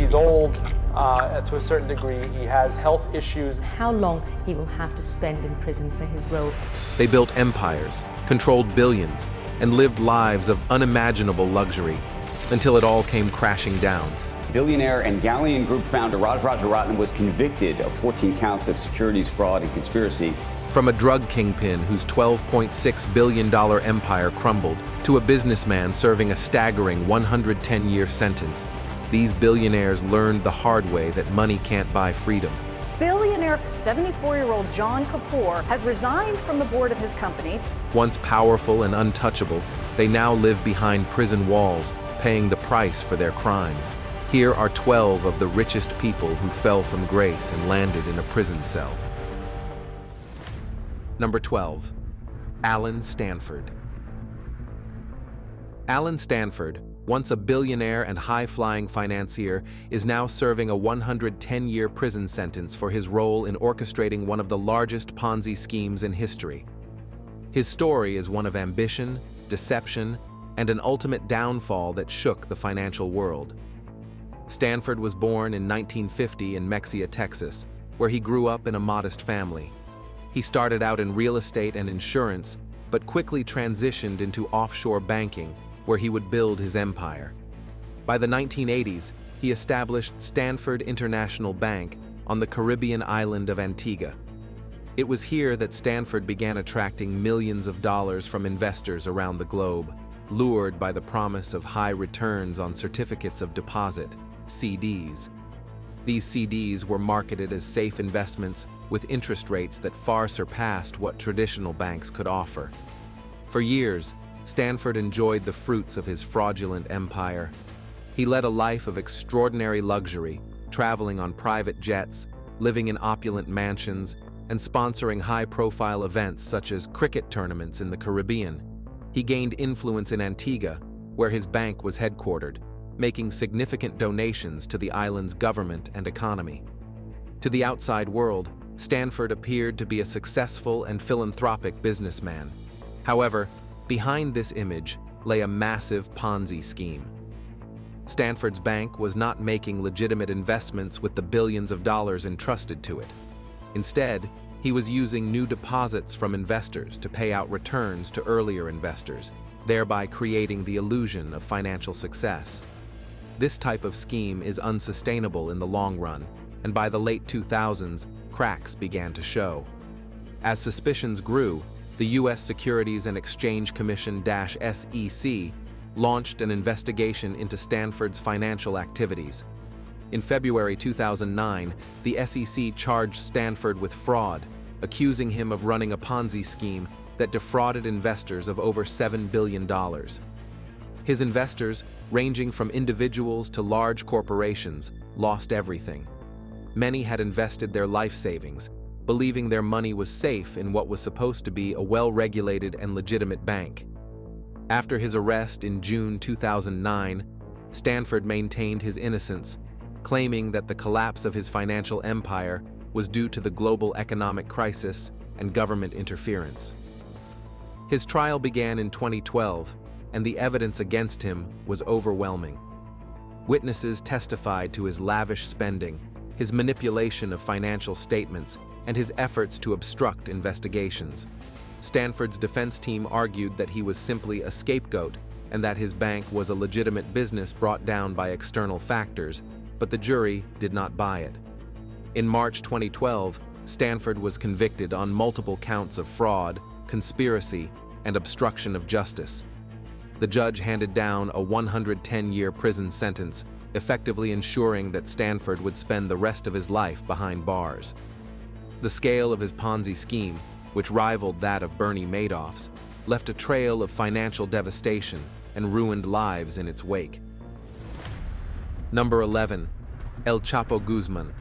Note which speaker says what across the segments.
Speaker 1: He's old to a certain degree. He has health issues.
Speaker 2: How long he will have to spend in prison for his role.
Speaker 3: They built empires, controlled billions, and lived lives of unimaginable luxury until it all came crashing down.
Speaker 4: Billionaire and Galleon Group founder Raj Rajaratnam was convicted of 14 counts of securities fraud and conspiracy.
Speaker 3: From a drug kingpin whose $12.6 billion empire crumbled to a businessman serving a staggering 110-year sentence, these billionaires learned the hard way that money can't buy freedom.
Speaker 5: Billionaire 74-year-old John Kapoor has resigned from the board of his company.
Speaker 3: Once powerful and untouchable, they now live behind prison walls, paying the price for their crimes. Here are 12 of the richest people who fell from grace and landed in a prison cell. Number 12. Alan Stanford. Alan Stanford, once a billionaire and high-flying financier, is now serving a 110-year prison sentence for his role in orchestrating one of the largest Ponzi schemes in history. His story is one of ambition, deception, and an ultimate downfall that shook the financial world. Stanford was born in 1950 in Mexia, Texas, where he grew up in a modest family. He started out in real estate and insurance, but quickly transitioned into offshore banking, where he would build his empire. By the 1980s, he established Stanford International Bank on the Caribbean island of Antigua. It was here that Stanford began attracting millions of dollars from investors around the globe, lured by the promise of high returns on certificates of deposit, CDs. These CDs were marketed as safe investments with interest rates that far surpassed what traditional banks could offer. For years, Stanford enjoyed the fruits of his fraudulent empire. He led a life of extraordinary luxury, traveling on private jets, living in opulent mansions, and sponsoring high-profile events such as cricket tournaments in the Caribbean. He gained influence in Antigua, where his bank was headquartered, making significant donations to the island's government and economy. To the outside world, Stanford appeared to be a successful and philanthropic businessman. However, behind this image lay a massive Ponzi scheme. Stanford's bank was not making legitimate investments with the billions of dollars entrusted to it. Instead, he was using new deposits from investors to pay out returns to earlier investors, thereby creating the illusion of financial success. This type of scheme is unsustainable in the long run, and by the late 2000s, cracks began to show. As suspicions grew, the U.S. Securities and Exchange Commission (SEC) launched an investigation into Stanford's financial activities. In February 2009, the SEC charged Stanford with fraud, accusing him of running a Ponzi scheme that defrauded investors of over $7 billion. His investors, ranging from individuals to large corporations, lost everything. Many had invested their life savings, believing their money was safe in what was supposed to be a well-regulated and legitimate bank. After his arrest in June 2009, Stanford maintained his innocence, claiming that the collapse of his financial empire was due to the global economic crisis and government interference. His trial began in 2012, and the evidence against him was overwhelming. Witnesses testified to his lavish spending, his manipulation of financial statements, and his efforts to obstruct investigations. Stanford's defense team argued that he was simply a scapegoat and that his bank was a legitimate business brought down by external factors, but the jury did not buy it. In March 2012, Stanford was convicted on multiple counts of fraud, conspiracy, and obstruction of justice. The judge handed down a 110-year prison sentence, effectively ensuring that Stanford would spend the rest of his life behind bars. The scale of his Ponzi scheme, which rivaled that of Bernie Madoff's, left a trail of financial devastation and ruined lives in its wake. Number 11. El Chapo Guzman.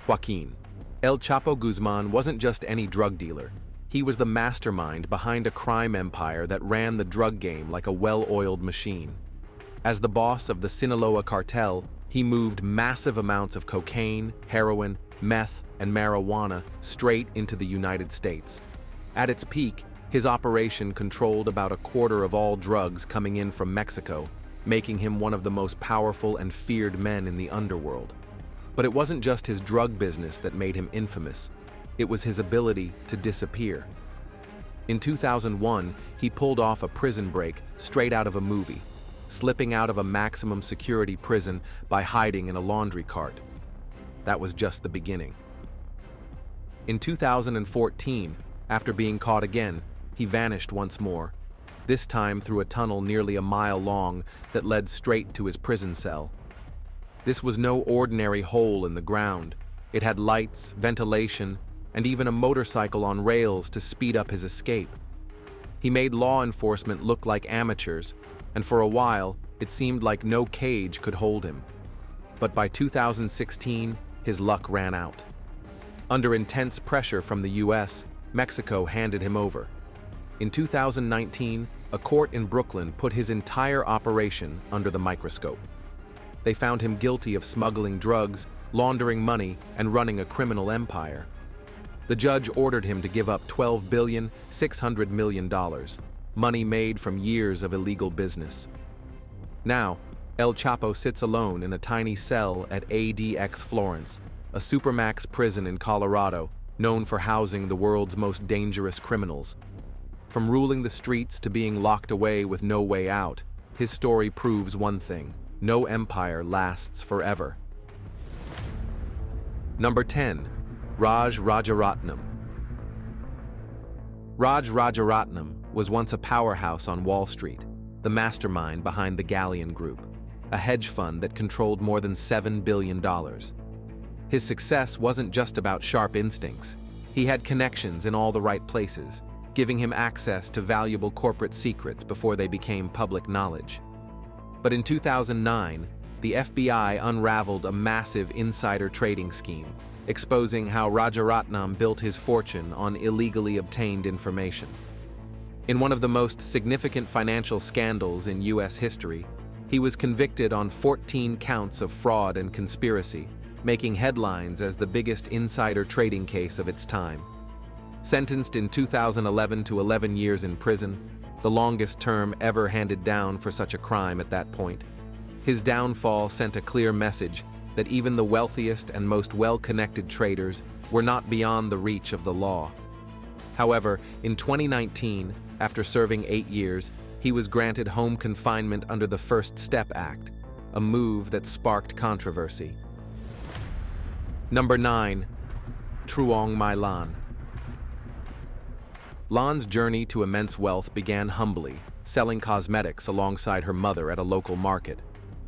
Speaker 3: Joaquin. El Chapo Guzman wasn't just any drug dealer. He was the mastermind behind a crime empire that ran the drug game like a well-oiled machine. As the boss of the Sinaloa cartel, he moved massive amounts of cocaine, heroin, meth, and marijuana straight into the United States. At its peak, his operation controlled about a quarter of all drugs coming in from Mexico, making him one of the most powerful and feared men in the underworld. But it wasn't just his drug business that made him infamous. It was his ability to disappear. In 2001, he pulled off a prison break straight out of a movie, slipping out of a maximum security prison by hiding in a laundry cart. That was just the beginning. In 2014, after being caught again, he vanished once more, this time through a tunnel nearly a mile long that led straight to his prison cell. This was no ordinary hole in the ground. It had lights, ventilation, and even a motorcycle on rails to speed up his escape. He made law enforcement look like amateurs, and for a while, it seemed like no cage could hold him. But by 2016, his luck ran out. Under intense pressure from the US, Mexico handed him over. In 2019, a court in Brooklyn put his entire operation under the microscope. They found him guilty of smuggling drugs, laundering money, and running a criminal empire. The judge ordered him to give up $12.6 billion, money made from years of illegal business. Now, El Chapo sits alone in a tiny cell at ADX Florence, a supermax prison in Colorado, known for housing the world's most dangerous criminals. From ruling the streets to being locked away with no way out, his story proves one thing: no empire lasts forever. Number 10. Raj Rajaratnam. Raj Rajaratnam was once a powerhouse on Wall Street, the mastermind behind the Galleon Group, a hedge fund that controlled more than $7 billion. His success wasn't just about sharp instincts. He had connections in all the right places, giving him access to valuable corporate secrets before they became public knowledge. But in 2009, the FBI unraveled a massive insider trading scheme, exposing how Rajaratnam built his fortune on illegally obtained information. In one of the most significant financial scandals in U.S. history, he was convicted on 14 counts of fraud and conspiracy, making headlines as the biggest insider trading case of its time. Sentenced in 2011 to 11 years in prison, the longest term ever handed down for such a crime at that point, his downfall sent a clear message that even the wealthiest and most well-connected traders were not beyond the reach of the law. However, in 2019, after serving 8 years, he was granted home confinement under the First Step Act, a move that sparked controversy. Number 9. Truong My Lan. Lan's journey to immense wealth began humbly, selling cosmetics alongside her mother at a local market.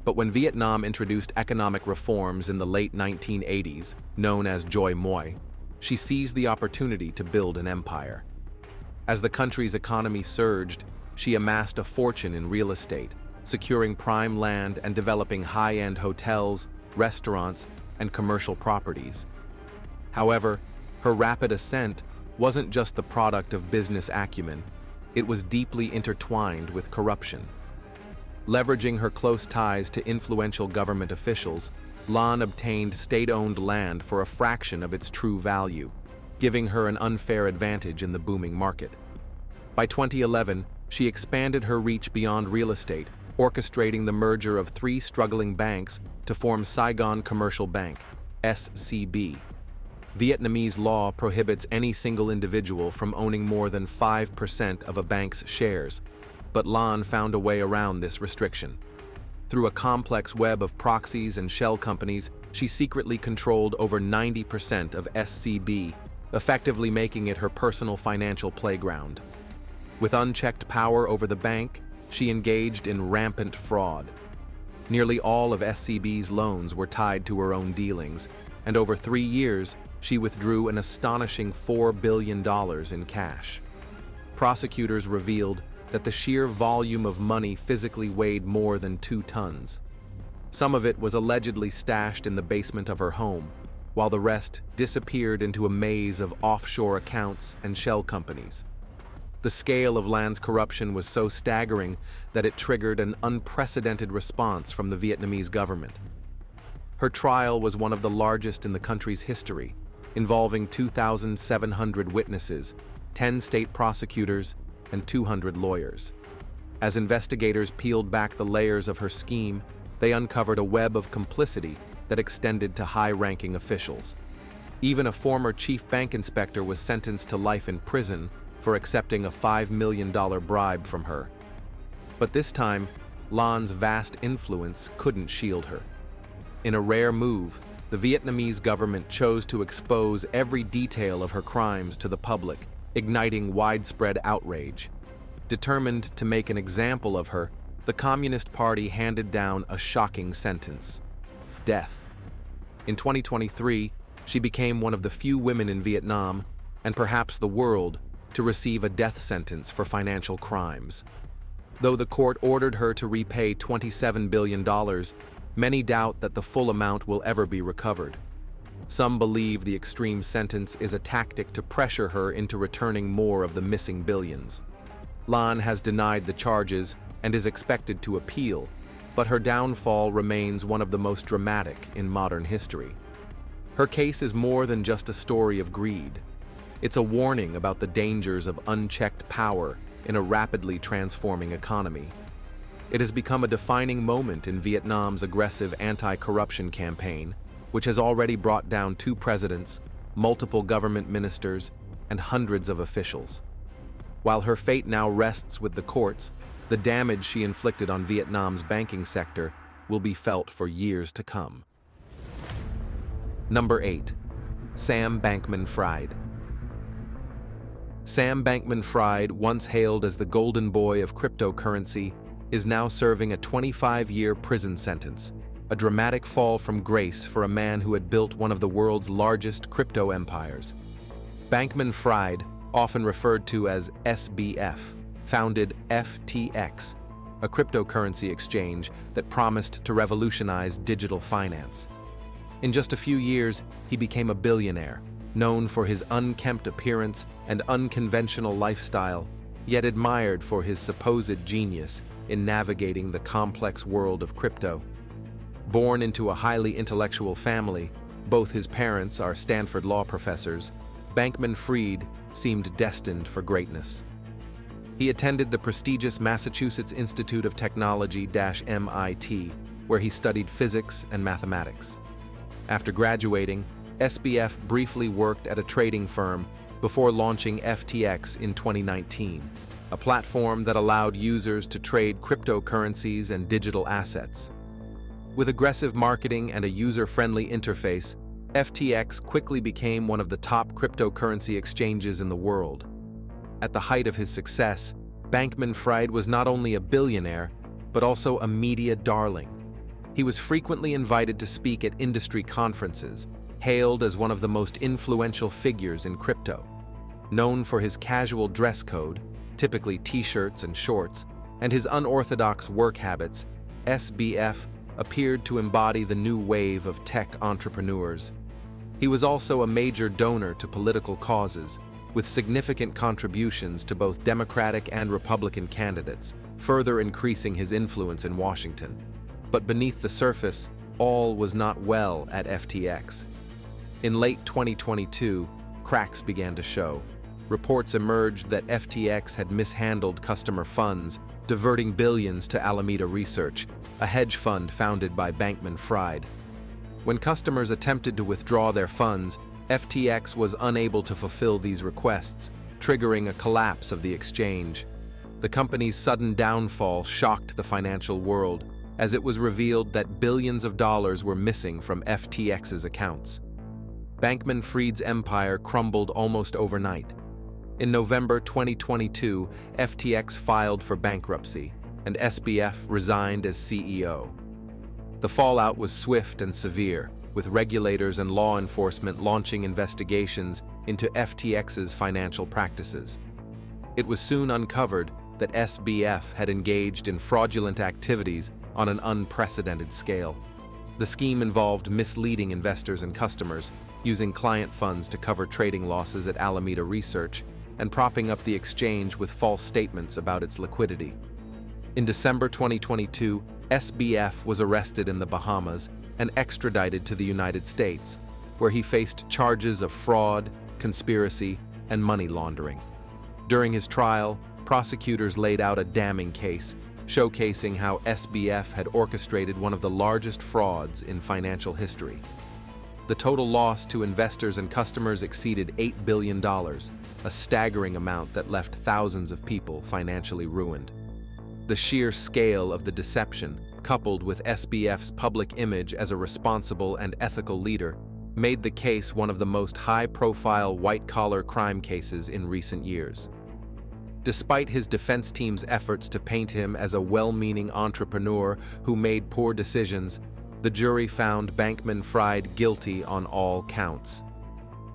Speaker 3: But when Vietnam introduced economic reforms in the late 1980s, known as Choi Moi, she seized the opportunity to build an empire. As the country's economy surged, she amassed a fortune in real estate, securing prime land and developing high-end hotels, restaurants, and commercial properties. However, her rapid ascent wasn't just the product of business acumen, it was deeply intertwined with corruption. Leveraging her close ties to influential government officials, Lan obtained state-owned land for a fraction of its true value, giving her an unfair advantage in the booming market. By 2011, she expanded her reach beyond real estate, orchestrating the merger of 3 struggling banks to form Saigon Commercial Bank, SCB. Vietnamese law prohibits any single individual from owning more than 5% of a bank's shares, but Lan found a way around this restriction. Through a complex web of proxies and shell companies, she secretly controlled over 90% of SCB, effectively making it her personal financial playground. With unchecked power over the bank, she engaged in rampant fraud. Nearly all of SCB's loans were tied to her own dealings, and over 3 years, she withdrew an astonishing $4 billion in cash. Prosecutors revealed that the sheer volume of money physically weighed more than 2 tons. Some of it was allegedly stashed in the basement of her home, while the rest disappeared into a maze of offshore accounts and shell companies. The scale of Lan's corruption was so staggering that it triggered an unprecedented response from the Vietnamese government. Her trial was one of the largest in the country's history, involving 2,700 witnesses, 10 state prosecutors, and 200 lawyers. As investigators peeled back the layers of her scheme, they uncovered a web of complicity that extended to high-ranking officials. Even a former chief bank inspector was sentenced to life in prison for accepting a $5 million bribe from her. But this time, Lan's vast influence couldn't shield her. In a rare move, the Vietnamese government chose to expose every detail of her crimes to the public, igniting widespread outrage. Determined to make an example of her, the Communist Party handed down a shocking sentence: death. In 2023, she became one of the few women in Vietnam, and perhaps the world, to receive a death sentence for financial crimes. Though the court ordered her to repay $27 billion, many doubt that the full amount will ever be recovered. Some believe the extreme sentence is a tactic to pressure her into returning more of the missing billions. Lan has denied the charges and is expected to appeal, but her downfall remains one of the most dramatic in modern history. Her case is more than just a story of greed. It's a warning about the dangers of unchecked power in a rapidly transforming economy. It has become a defining moment in Vietnam's aggressive anti-corruption campaign, which has already brought down 2 presidents, multiple government ministers, and hundreds of officials. While her fate now rests with the courts, the damage she inflicted on Vietnam's banking sector will be felt for years to come. Number 8. Sam Bankman-Fried. Sam Bankman-Fried, once hailed as the golden boy of cryptocurrency, is now serving a 25-year prison sentence, a dramatic fall from grace for a man who had built one of the world's largest crypto empires. Bankman-Fried, often referred to as SBF, founded FTX, a cryptocurrency exchange that promised to revolutionize digital finance. In just a few years, he became a billionaire, known for his unkempt appearance and unconventional lifestyle, yet admired for his supposed genius in navigating the complex world of crypto. Born into a highly intellectual family, both his parents are Stanford law professors, Bankman-Fried seemed destined for greatness. He attended the prestigious Massachusetts Institute of Technology-MIT, where he studied physics and mathematics. After graduating, SBF briefly worked at a trading firm before launching FTX in 2019, a platform that allowed users to trade cryptocurrencies and digital assets. With aggressive marketing and a user-friendly interface, FTX quickly became one of the top cryptocurrency exchanges in the world. At the height of his success, Bankman-Fried was not only a billionaire, but also a media darling. He was frequently invited to speak at industry conferences, hailed as one of the most influential figures in crypto. Known for his casual dress code, typically t-shirts and shorts, and his unorthodox work habits, SBF appeared to embody the new wave of tech entrepreneurs. He was also a major donor to political causes, with significant contributions to both Democratic and Republican candidates, further increasing his influence in Washington. But beneath the surface, all was not well at FTX. In late 2022, cracks began to show. Reports emerged that FTX had mishandled customer funds, diverting billions to Alameda Research, a hedge fund founded by Bankman-Fried. When customers attempted to withdraw their funds, FTX was unable to fulfill these requests, triggering a collapse of the exchange. The company's sudden downfall shocked the financial world, as it was revealed that billions of dollars were missing from FTX's accounts. Bankman-Fried's empire crumbled almost overnight. In November 2022, FTX filed for bankruptcy, and SBF resigned as CEO. The fallout was swift and severe, with regulators and law enforcement launching investigations into FTX's financial practices. It was soon uncovered that SBF had engaged in fraudulent activities on an unprecedented scale. The scheme involved misleading investors and customers, using client funds to cover trading losses at Alameda Research, and propping up the exchange with false statements about its liquidity. In December 2022, SBF was arrested in the Bahamas and extradited to the United States, where he faced charges of fraud, conspiracy, and money laundering. During his trial, prosecutors laid out a damning case, showcasing how SBF had orchestrated one of the largest frauds in financial history. The total loss to investors and customers exceeded $8 billion, a staggering amount that left thousands of people financially ruined. The sheer scale of the deception, coupled with SBF's public image as a responsible and ethical leader, made the case one of the most high-profile white-collar crime cases in recent years. Despite his defense team's efforts to paint him as a well-meaning entrepreneur who made poor decisions, the jury found Bankman-Fried guilty on all counts.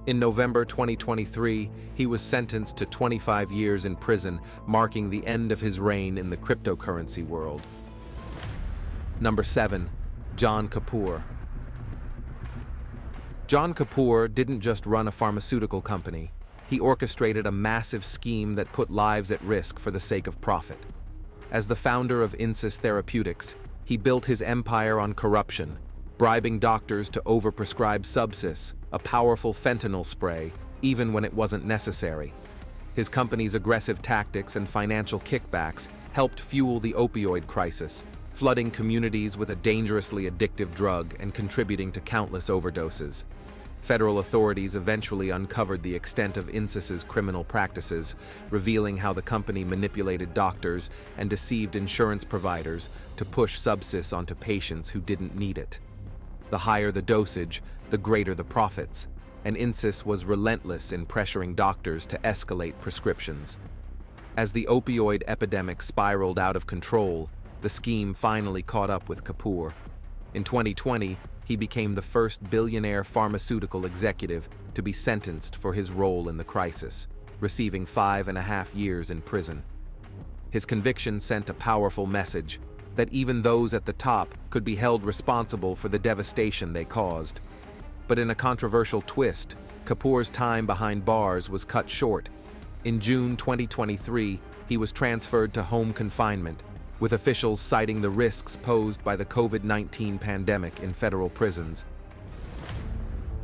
Speaker 3: In November 2023, he was sentenced to 25 years in prison, marking the end of his reign in the cryptocurrency world. Number 7. John Kapoor. John Kapoor didn't just run a pharmaceutical company. He orchestrated a massive scheme that put lives at risk for the sake of profit. As the founder of Insys Therapeutics, he built his empire on corruption, bribing doctors to overprescribe Subsys, a powerful fentanyl spray, even when it wasn't necessary. His company's aggressive tactics and financial kickbacks helped fuel the opioid crisis, flooding communities with a dangerously addictive drug and contributing to countless overdoses. Federal authorities eventually uncovered the extent of Insys's criminal practices, revealing how the company manipulated doctors and deceived insurance providers to push Subsys onto patients who didn't need it. The higher the dosage, the greater the profits, and Insys was relentless in pressuring doctors to escalate prescriptions. As the opioid epidemic spiraled out of control, the scheme finally caught up with Kapoor. In 2020, he became the first billionaire pharmaceutical executive to be sentenced for his role in the crisis, receiving 5.5 years in prison. His conviction sent a powerful message that even those at the top could be held responsible for the devastation they caused. But in a controversial twist, Kapoor's time behind bars was cut short. In June 2023, he was transferred to home confinement, with officials citing the risks posed by the COVID-19 pandemic in federal prisons.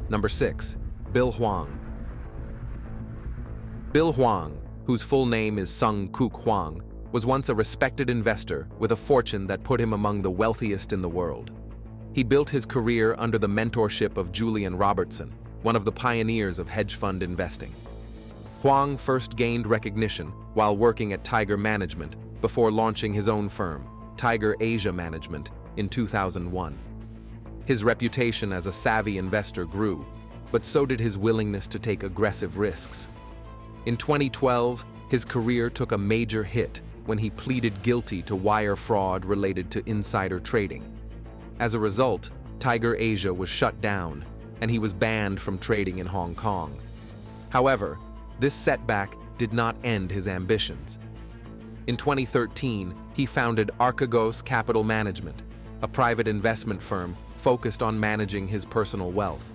Speaker 3: Number 6. Bill Hwang. Bill Hwang, whose full name is Sung Kook Hwang, was once a respected investor with a fortune that put him among the wealthiest in the world. He built his career under the mentorship of Julian Robertson, one of the pioneers of hedge fund investing. Hwang first gained recognition while working at Tiger Management before launching his own firm, Tiger Asia Management, in 2001. His reputation as a savvy investor grew, but so did his willingness to take aggressive risks. In 2012, his career took a major hit when he pleaded guilty to wire fraud related to insider trading. As a result, Tiger Asia was shut down, and he was banned from trading in Hong Kong. However, this setback did not end his ambitions. In 2013, he founded Archegos Capital Management, a private investment firm focused on managing his personal wealth.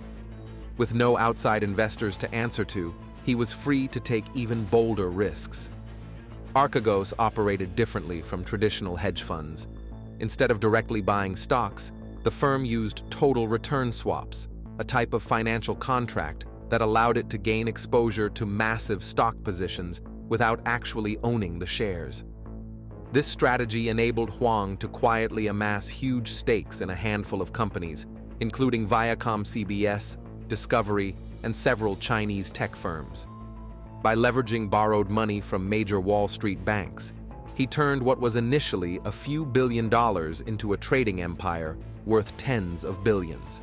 Speaker 3: With no outside investors to answer to, he was free to take even bolder risks. Archegos operated differently from traditional hedge funds. Instead of directly buying stocks, the firm used total return swaps, a type of financial contract that allowed it to gain exposure to massive stock positions without actually owning the shares. This strategy enabled Hwang to quietly amass huge stakes in a handful of companies, including Viacom-CBS, Discovery, and several Chinese tech firms. By leveraging borrowed money from major Wall Street banks, he turned what was initially a few $1 billion into a trading empire worth tens of billions.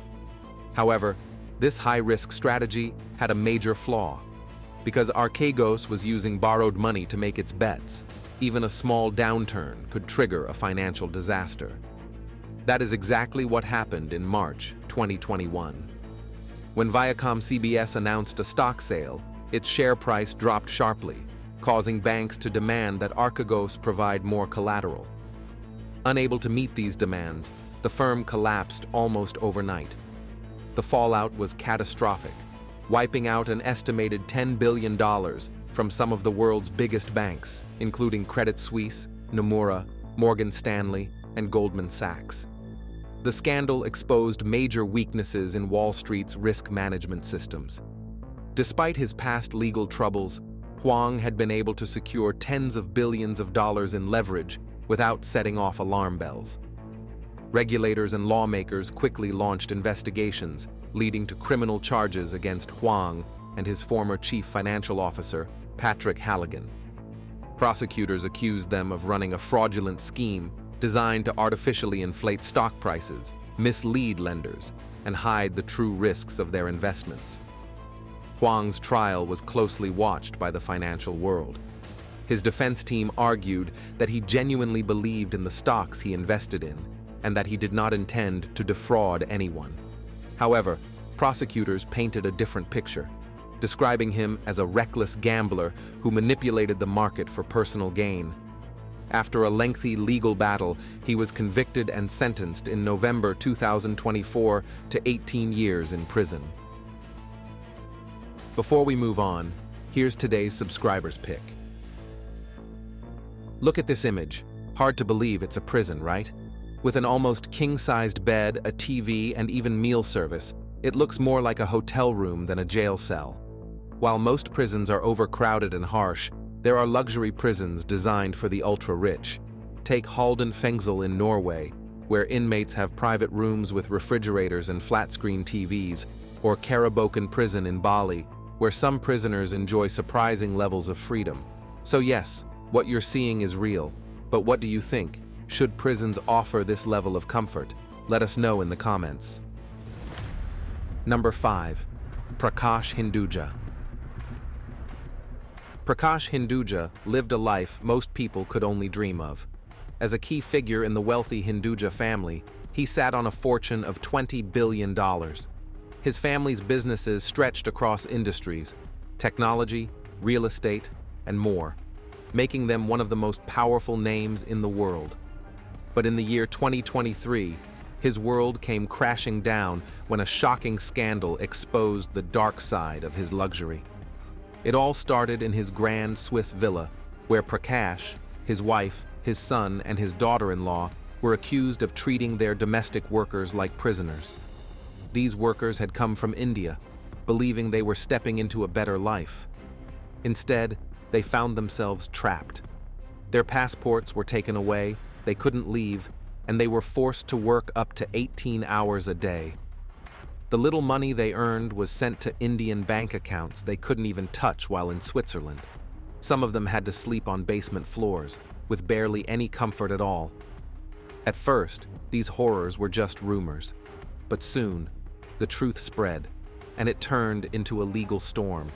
Speaker 3: However, this high-risk strategy had a major flaw. Because Archegos was using borrowed money to make its bets, even a small downturn could trigger a financial disaster. That is exactly what happened in March 2021. When Viacom-CBS announced a stock sale, its share price dropped sharply, causing banks to demand that Archegos provide more collateral. Unable to meet these demands, the firm collapsed almost overnight. The fallout was catastrophic, wiping out an estimated $10 billion from some of the world's biggest banks, including Credit Suisse, Nomura, Morgan Stanley, and Goldman Sachs. The scandal exposed major weaknesses in Wall Street's risk management systems. Despite his past legal troubles, Hwang had been able to secure tens of billions of dollars in leverage without setting off alarm bells. Regulators and lawmakers quickly launched investigations, leading to criminal charges against Hwang and his former chief financial officer, Patrick Halligan. Prosecutors accused them of running a fraudulent scheme designed to artificially inflate stock prices, mislead lenders, and hide the true risks of their investments. Hwang's trial was closely watched by the financial world. His defense team argued that he genuinely believed in the stocks he invested in and that he did not intend to defraud anyone. However, prosecutors painted a different picture, describing him as a reckless gambler who manipulated the market for personal gain. After a lengthy legal battle, he was convicted and sentenced in November 2024 to 18 years in prison. Before we move on, here's today's subscribers pick. Look at this image. Hard to believe it's a prison, right? With an almost king-sized bed, a TV, and even meal service, it looks more like a hotel room than a jail cell. While most prisons are overcrowded and harsh, there are luxury prisons designed for the ultra-rich. Take Halden Fengsel in Norway, where inmates have private rooms with refrigerators and flat-screen TVs, or Karabokan Prison in Bali, where some prisoners enjoy surprising levels of freedom. So yes, what you're seeing is real. But what do you think? Should prisons offer this level of comfort? Let us know in the comments. Number 5. Prakash Hinduja. Prakash Hinduja lived a life most people could only dream of. As a key figure in the wealthy Hinduja family, he sat on a fortune of $20 billion. His family's businesses stretched across industries, technology, real estate, and more, making them one of the most powerful names in the world. But in the year 2023, his world came crashing down when a shocking scandal exposed the dark side of his luxury. It all started in his grand Swiss villa, where Prakash, his wife, his son, and his daughter-in-law were accused of treating their domestic workers like prisoners. These workers had come from India, believing they were stepping into a better life. Instead, they found themselves trapped. Their passports were taken away, they couldn't leave, and they were forced to work up to 18 hours a day. The little money they earned was sent to Indian bank accounts they couldn't even touch while in Switzerland. Some of them had to sleep on basement floors, with barely any comfort at all. At first, these horrors were just rumors, but soon, the truth spread, and it turned into a legal storm.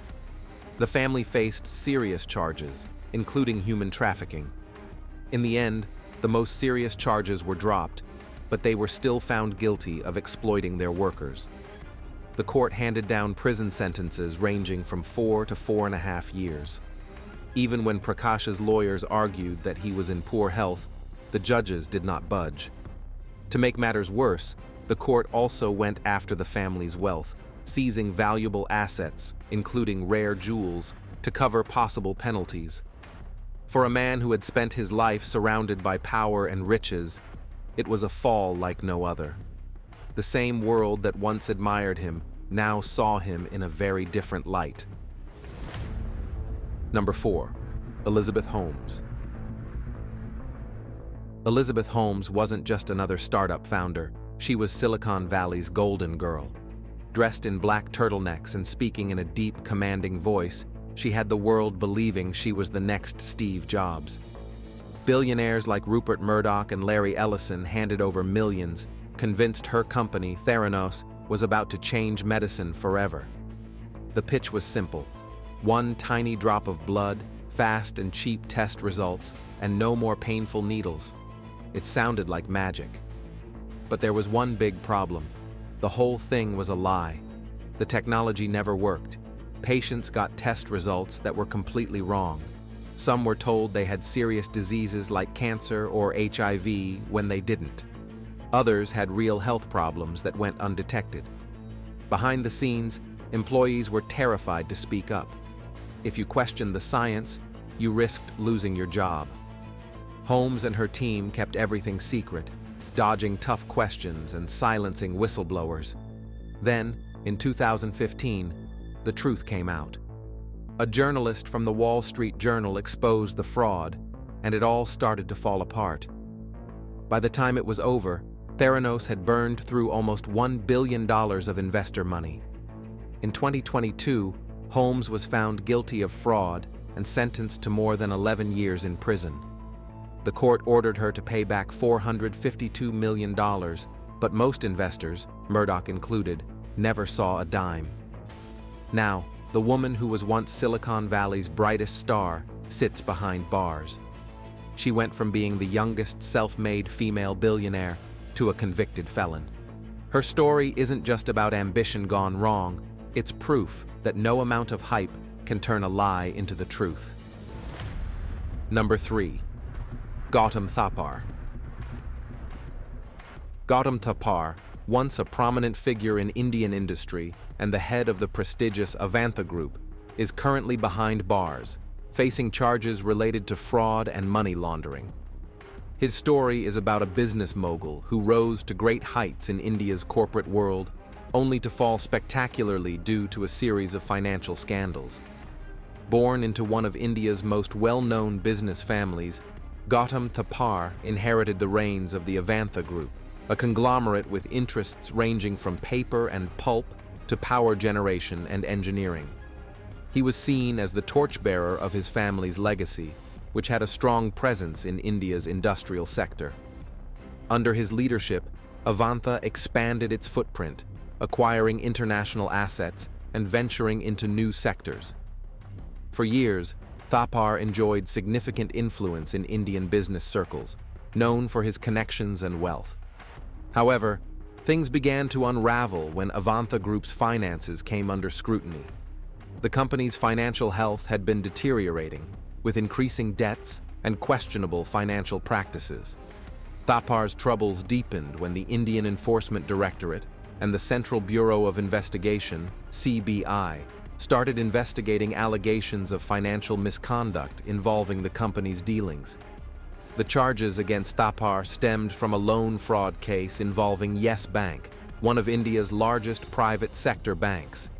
Speaker 3: The family faced serious charges, including human trafficking. In the end, the most serious charges were dropped, but they were still found guilty of exploiting their workers. The court handed down prison sentences ranging from 4 to 4.5 years. Even when Prakash's lawyers argued that he was in poor health, the judges did not budge. To make matters worse, the court also went after the family's wealth, seizing valuable assets, including rare jewels, to cover possible penalties. For a man who had spent his life surrounded by power and riches, it was a fall like no other. The same world that once admired him now saw him in a very different light. Number 4. Elizabeth Holmes. Elizabeth Holmes wasn't just another startup founder. She was Silicon Valley's golden girl. Dressed in black turtlenecks and speaking in a deep, commanding voice, she had the world believing she was the next Steve Jobs. Billionaires like Rupert Murdoch and Larry Ellison handed over millions, convinced her company, Theranos, was about to change medicine forever. The pitch was simple. One tiny drop of blood, fast and cheap test results, and no more painful needles. It sounded like magic. But there was one big problem. The whole thing was a lie. The technology never worked. Patients got test results that were completely wrong. Some were told they had serious diseases like cancer or HIV when they didn't. Others had real health problems that went undetected. Behind the scenes, employees were terrified to speak up. If you questioned the science, you risked losing your job. Holmes and her team kept everything secret, dodging tough questions and silencing whistleblowers. Then, in 2015, the truth came out. A journalist from the Wall Street Journal exposed the fraud, and it all started to fall apart. By the time it was over, Theranos had burned through almost $1 billion of investor money. In 2022, Holmes was found guilty of fraud and sentenced to more than 11 years in prison. The court ordered her to pay back $452 million, but most investors, Murdoch included, never saw a dime. Now, the woman who was once Silicon Valley's brightest star sits behind bars. She went from being the youngest self-made female billionaire to a convicted felon. Her story isn't just about ambition gone wrong, it's proof that no amount of hype can turn a lie into the truth. Number 3. Gautam Thapar. Gautam Thapar, once a prominent figure in Indian industry and the head of the prestigious Avantha Group, is currently behind bars, facing charges related to fraud and money laundering. His story is about a business mogul who rose to great heights in India's corporate world, only to fall spectacularly due to a series of financial scandals. Born into one of India's most well-known business families, Gautam Thapar inherited the reins of the Avantha Group, a conglomerate with interests ranging from paper and pulp to power generation and engineering. He was seen as the torchbearer of his family's legacy, which had a strong presence in India's industrial sector. Under his leadership, Avantha expanded its footprint, acquiring international assets and venturing into new sectors. For years, Thapar enjoyed significant influence in Indian business circles, known for his connections and wealth. However, things began to unravel when Avantha Group's finances came under scrutiny. The company's financial health had been deteriorating, with increasing debts and questionable financial practices. Thapar's troubles deepened when the Indian Enforcement Directorate and the Central Bureau of Investigation, CBI, started investigating allegations of financial misconduct involving the company's dealings. The charges against Thapar stemmed from a loan fraud case involving Yes Bank, one of India's largest private sector banks.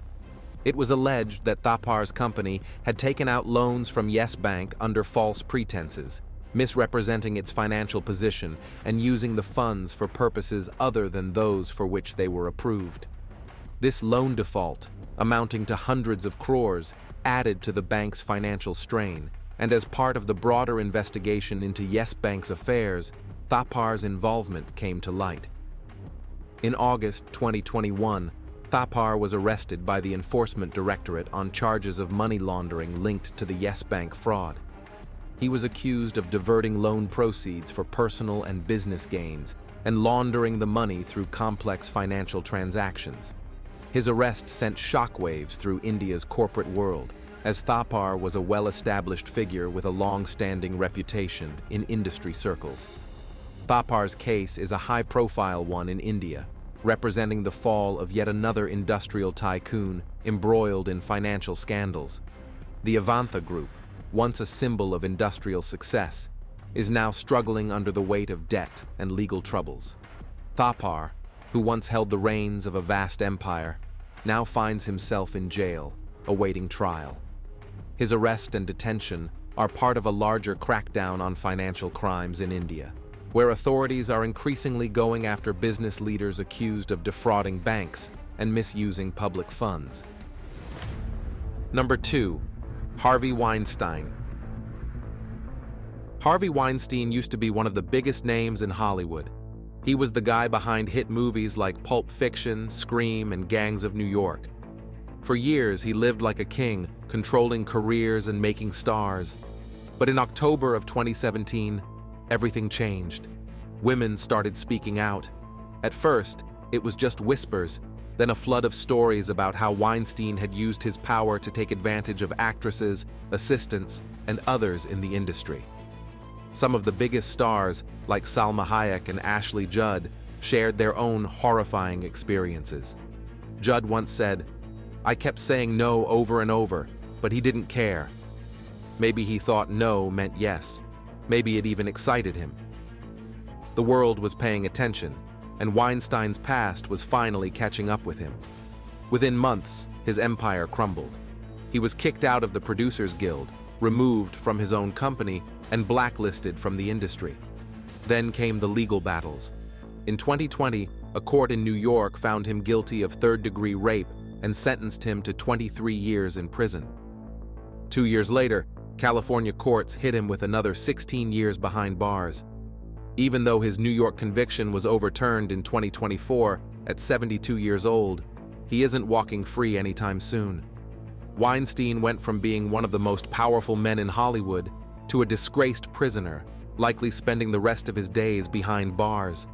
Speaker 3: It was alleged that Thapar's company had taken out loans from Yes Bank under false pretenses, misrepresenting its financial position and using the funds for purposes other than those for which they were approved. This loan default, amounting to hundreds of crores, added to the bank's financial strain, and as part of the broader investigation into Yes Bank's affairs, Thapar's involvement came to light. In August 2021, Thapar was arrested by the Enforcement Directorate on charges of money laundering linked to the Yes Bank fraud. He was accused of diverting loan proceeds for personal and business gains and laundering the money through complex financial transactions. His arrest sent shockwaves through India's corporate world, as Thapar was a well-established figure with a long-standing reputation in industry circles. Thapar's case is a high-profile one in India, representing the fall of yet another industrial tycoon embroiled in financial scandals. The Avantha Group, once a symbol of industrial success, is now struggling under the weight of debt and legal troubles. Thapar, who once held the reins of a vast empire, now finds himself in jail, awaiting trial. His arrest and detention are part of a larger crackdown on financial crimes in India, where authorities are increasingly going after business leaders accused of defrauding banks and misusing public funds. Number 2. Harvey Weinstein. Harvey Weinstein used to be one of the biggest names in Hollywood. He was the guy behind hit movies like Pulp Fiction, Scream, and Gangs of New York. For years, he lived like a king, controlling careers and making stars. But in October of 2017, everything changed. Women started speaking out. At first, it was just whispers, then a flood of stories about how Weinstein had used his power to take advantage of actresses, assistants, and others in the industry. Some of the biggest stars, like Salma Hayek and Ashley Judd, shared their own horrifying experiences. Judd once said, "I kept saying no over and over, but he didn't care. Maybe he thought no meant yes. Maybe it even excited him." The world was paying attention, and Weinstein's past was finally catching up with him. Within months, his empire crumbled. He was kicked out of the Producers Guild, removed from his own company, and blacklisted from the industry. Then came the legal battles. In 2020, a court in New York found him guilty of third-degree rape and sentenced him to 23 years in prison. 2 years later, California courts hit him with another 16 years behind bars. Even though his New York conviction was overturned in 2024 at 72 years old, he isn't walking free anytime soon. Weinstein went from being one of the most powerful men in Hollywood to a disgraced prisoner, likely spending the rest of his days behind bars.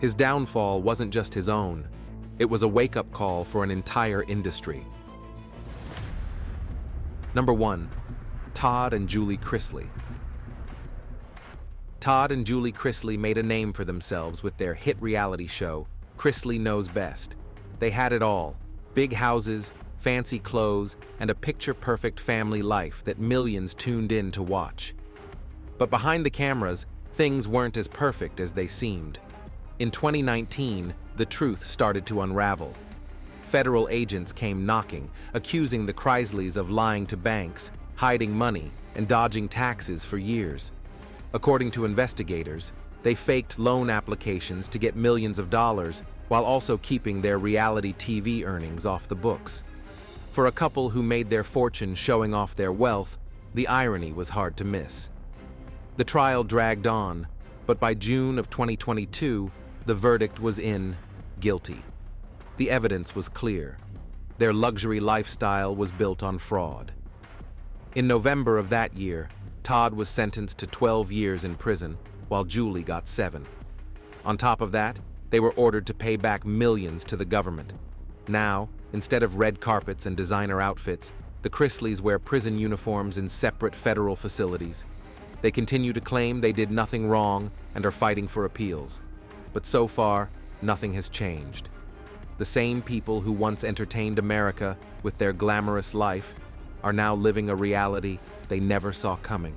Speaker 3: His downfall wasn't just his own. It was a wake-up call for an entire industry. Number 1. Todd and Julie Chrisley. Todd and Julie Chrisley made a name for themselves with their hit reality show, Chrisley Knows Best. They had it all: big houses, fancy clothes, and a picture-perfect family life that millions tuned in to watch. But behind the cameras, things weren't as perfect as they seemed. In 2019, the truth started to unravel. Federal agents came knocking, accusing the Chrisleys of lying to banks, hiding money, and dodging taxes for years. According to investigators, they faked loan applications to get millions of dollars while also keeping their reality TV earnings off the books. For a couple who made their fortune showing off their wealth, the irony was hard to miss. The trial dragged on, but by June of 2022, the verdict was in guilty. The evidence was clear. Their luxury lifestyle was built on fraud. In November of that year, Todd was sentenced to 12 years in prison, while Julie got 7. On top of that, they were ordered to pay back millions to the government. Now, instead of red carpets and designer outfits, the Chrisleys wear prison uniforms in separate federal facilities. They continue to claim they did nothing wrong and are fighting for appeals. But so far, nothing has changed. The same people who once entertained America with their glamorous life are now living a reality they never saw coming.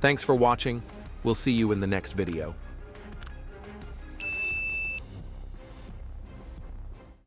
Speaker 3: Thanks for watching. We'll see you in the next video.